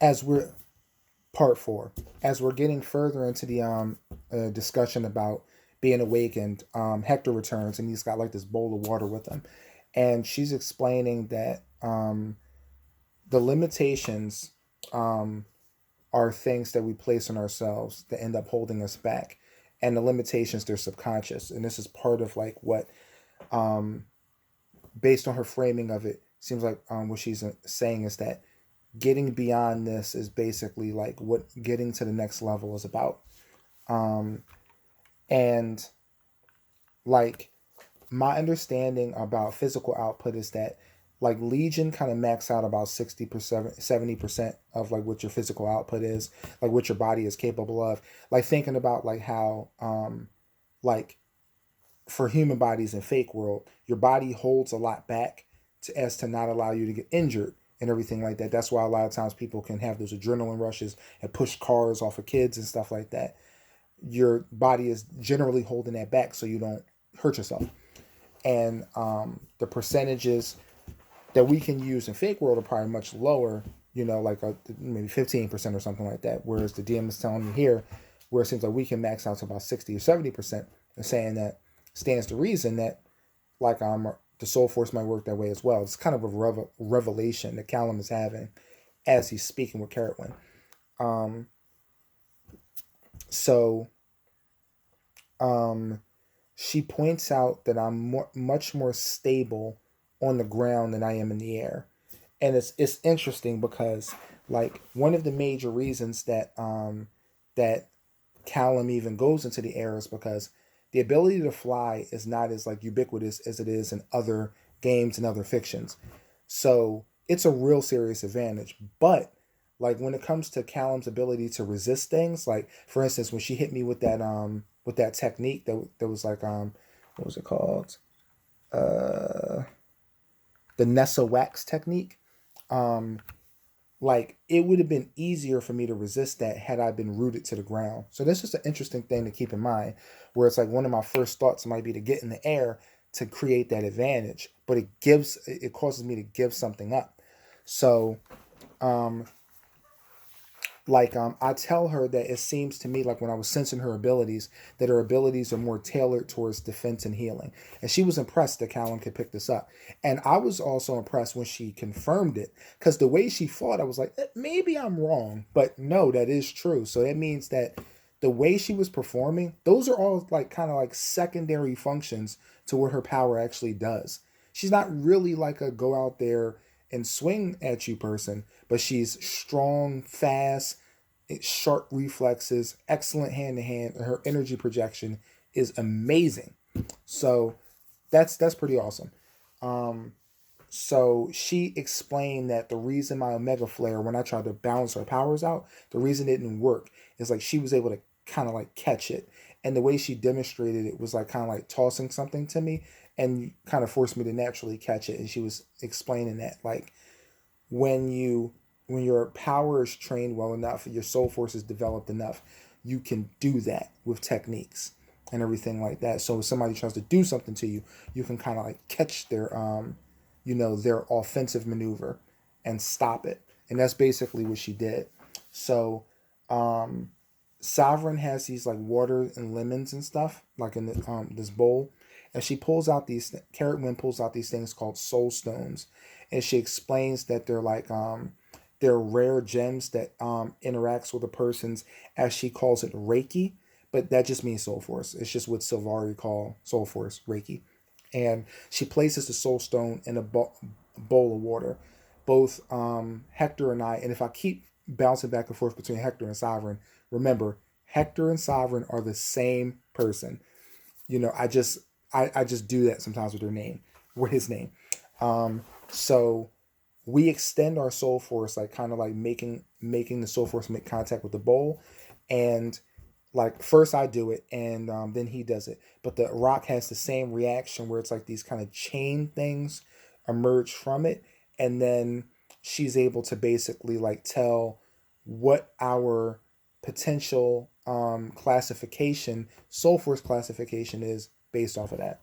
as we're part four, as we're getting further into the discussion about being awakened, Hector returns and he's got like this bowl of water with him, and she's explaining that the limitations um, are things that we place on ourselves that end up holding us back, and the limitations they're subconscious, and this is part of like what um, based on her framing of it seems like what she's saying is that getting beyond this is basically like what getting to the next level is about. Um, and like my understanding about physical output is that like Legion kind of max out about 60%, 70% of like what your physical output is, like what your body is capable of. Like thinking about like how like for human bodies in fake world, your body holds a lot back as to not allow you to get injured and everything like that. That's why a lot of times people can have those adrenaline rushes and push cars off of kids and stuff like that. Your body is generally holding that back so you don't hurt yourself. And the percentages that we can use in fake world are probably much lower, like maybe 15% or something like that. Whereas the DM is telling you here, where it seems like we can max out to about 60 or 70%, and saying that stands to reason that like the soul force might work that way as well. It's kind of a revelation that Callum is having as he's speaking with Karadwyn. Um, so um, she points out that I'm much more stable on the ground than I am in the air, and it's interesting because like one of the major reasons that Callum even goes into the air is because the ability to fly is not as like ubiquitous as it is in other games and other fictions. So it's a real serious advantage. But like when it comes to Callum's ability to resist things, like for instance, when she hit me with that technique that was like what was it called? Uh the Nessa wax technique. Um like it would have been easier for me to resist that had I been rooted to the ground. So that's just an interesting thing to keep in mind, where it's like one of my first thoughts might be to get in the air to create that advantage, but it causes me to give something up. So um I tell her that it seems to me like when I was sensing her abilities that her abilities are more tailored towards defense and healing, and she was impressed that Callum could pick this up, and I was also impressed when she confirmed it because the way she fought I was like maybe I'm wrong, but no, that is true. So that means that the way she was performing, those are all like kind of like secondary functions to what her power actually does. She's not really like a go out there and swing at you person, but she's strong, fast, sharp reflexes, excellent hand to hand. Her energy projection is amazing. So that's pretty awesome. Um, so she explained that the reason my Omega Flare, when I tried to balance her powers out, the reason it didn't work is like she was able to kind of like catch it. And the way she demonstrated it was like kind of like tossing something to me and kind of forced me to naturally catch it. And she was explaining that like when you when your power is trained well enough, your soul force is developed enough, you can do that with techniques and everything like that. So if somebody tries to do something to you, you can kind of like catch their offensive maneuver and stop it. And that's basically what she did. So um Sovereign has these like water and lemons and stuff like in this bowl, and she pulls out these. Karadwyn pulls out these things called Soulstones, and she explains that they're rare gems that interacts with a person's, as she calls it, Reiki, but that just means Soul Force. It's just what Sylvari call Soul Force Reiki, and she places the Soul Stone in a bowl of water. Both Hector and I, and if I keep bouncing back and forth between Hector and Sovereign, remember Hector and Sovereign are the same person. I just do that sometimes with their name, with his name. So we extend our soul force, like kind of like making the soul force make contact with the bowl, and like first I do it, and then he does it. But the rock has the same reaction where it's like these kind of chain things emerge from it, and then she's able to basically like tell what our potential classification, soul force classification is based off of that.